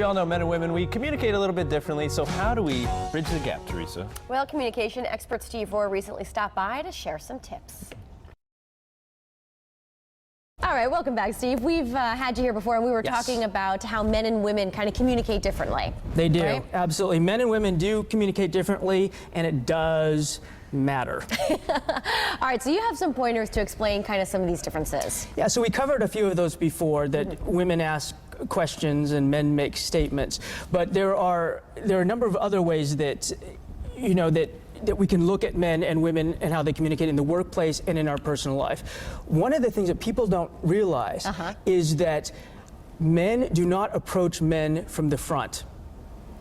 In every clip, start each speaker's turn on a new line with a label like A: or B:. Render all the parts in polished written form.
A: We all know men and women, we communicate a little bit differently, so how do we bridge the gap, Teresa?
B: Well, communication expert Steve Rohr recently stopped by to share some tips. All right, welcome back, Steve. We've had you here before, and we were talking about how men and women kind of communicate differently.
C: They do,
B: right?
C: Absolutely. Men and women do communicate differently, and it does matter.
B: All right, so you have some pointers to explain kind of some of these differences.
C: Yeah, so we covered a few of those before, that women ask questions and men make statements, but there are a number of other ways that that we can look at men and women and how they communicate in the workplace and in our personal life. One of the things that people don't realize is that men do not approach men from the front.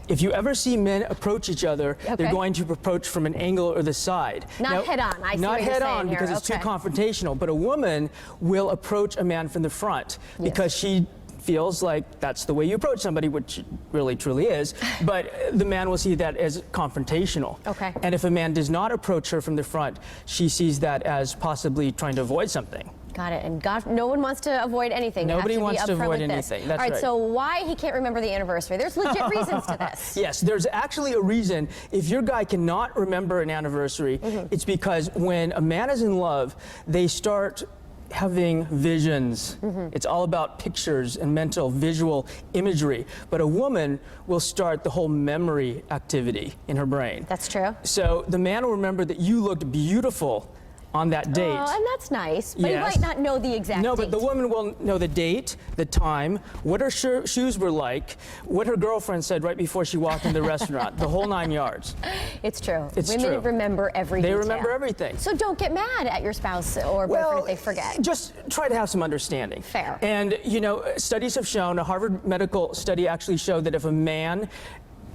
C: If you ever see men approach each other, they're going to approach from an angle or the side.
B: Not head on. I see
C: not
B: what you're
C: head
B: saying
C: on because
B: here.
C: it's too confrontational. But a woman will approach a man from the front because she feels like that's the way you approach somebody, which really truly is, but the man will see that as confrontational. And if a man does not approach her from the front, she sees that as possibly trying to avoid something.
B: Got it. And God, no one wants to avoid anything.
C: Nobody wants to avoid anything. That's
B: right.
C: right.
B: So why he can't remember the anniversary? There's legit reasons to this.
C: Yes, there's actually a reason. If your guy cannot remember an anniversary, it's because when a man is in love, they start having visions. It's all about pictures and mental visual imagery. But a woman will start the whole memory activity in her brain.
B: That's true.
C: So the man will remember that you looked beautiful on that date.
B: Oh, and that's nice, but he might not know the exact date.
C: No, but the woman will know the date, the time, what her shoes were like, what her girlfriend said right before she walked into the restaurant, the whole 9 yards.
B: It's true.
C: It's
B: Women
C: true.
B: remember every detail.
C: They remember everything.
B: So don't get mad at your spouse or boyfriend if they forget.
C: Just try to have some understanding.
B: Fair.
C: And, you know, studies have shown, a Harvard medical study actually showed that if a man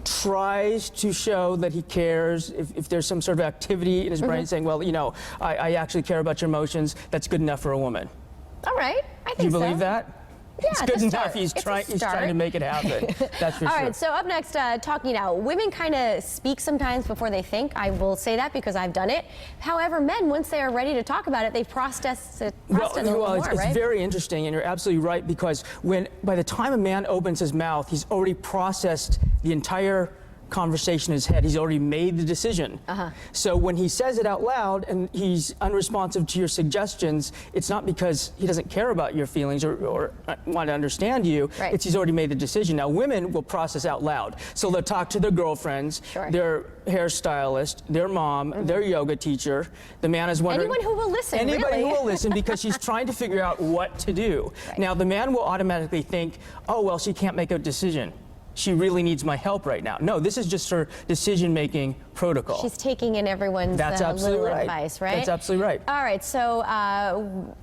C: tries to show that he cares, if there's some sort of activity in his brain saying, well, you know, I actually care about your emotions, that's good enough for a woman.
B: All right, I think so.
C: Do you believe that?
B: Yeah,
C: it's good enough. He's trying to make it happen. That's for sure.
B: All right, so up next, talking now. Women kind of speak sometimes before they think. I will say that because I've done it. However, men, once they are ready to talk about it, they've processed it a little more, right?
C: It's very interesting, and you're absolutely right, because by the time a man opens his mouth, he's already processed the entire conversation in his head. He's already made the decision. So when he says it out loud and he's unresponsive to your suggestions, it's not because he doesn't care about your feelings or want to understand you. It's he's already made the decision. Now, women will process out loud. So they'll talk to their girlfriends, their hairstylist, their mom, their yoga teacher. The man is wondering...
B: Anyone who will listen,
C: Anybody who will listen, because she's trying to figure out what to do. Now, the man will automatically think, oh, well, she can't make a decision. She really needs my help right now. No, this is just her decision-making protocol.
B: She's taking in everyone's little advice, right?
C: That's absolutely right.
B: All right, so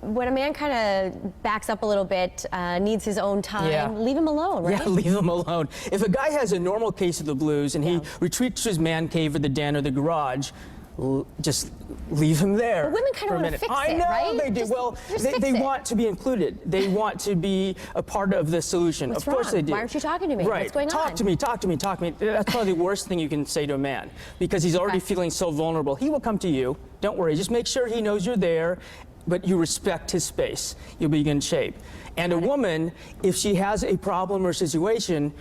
B: when a man kind of backs up a little bit, needs his own time, leave him alone, right?
C: Yeah, leave him alone. If a guy has a normal case of the blues and he retreats to his man cave or the den or the garage, just leave him there.
B: But women kind of want to fix it,
C: I know they do. Well, they want to be included. They want to be a part of the solution.
B: What's
C: of course
B: wrong?
C: they do.
B: Why aren't you talking to me?
C: Right.
B: What's going on?
C: Talk to me, talk to me, talk to me. That's probably the worst thing you can say to a man, because he's already feeling so vulnerable. He will come to you. Don't worry. Just make sure he knows you're there, but you respect his space. You'll be in good shape. And a woman, if she has a problem or situation,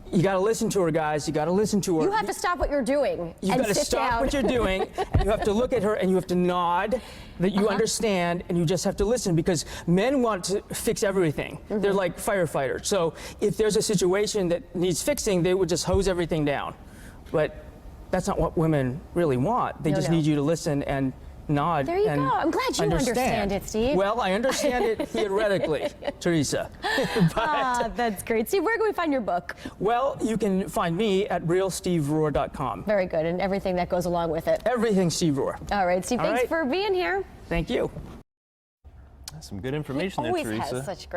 C: you got to listen to her, guys. You got to listen to her.
B: You have to stop what you're doing.
C: You got to stop what you're doing, and you have to look at her, and you have to nod that you understand, and you just have to listen, because men want to fix everything. They're like firefighters. So if there's a situation that needs fixing, they would just hose everything down. But that's not what women really want. They just need you to listen and nod.
B: There you go. I'm glad you understand it, Steve.
C: Well, I understand it theoretically, Teresa.
B: That's great. Steve, where can we find your book?
C: Well, you can find me at realsteverohr.com.
B: Very good, and everything that goes along with it.
C: Everything Steve Rohr.
B: All right, Steve, thanks for being here.
C: Thank you.
A: That's some good information there, Teresa.
B: Always has such great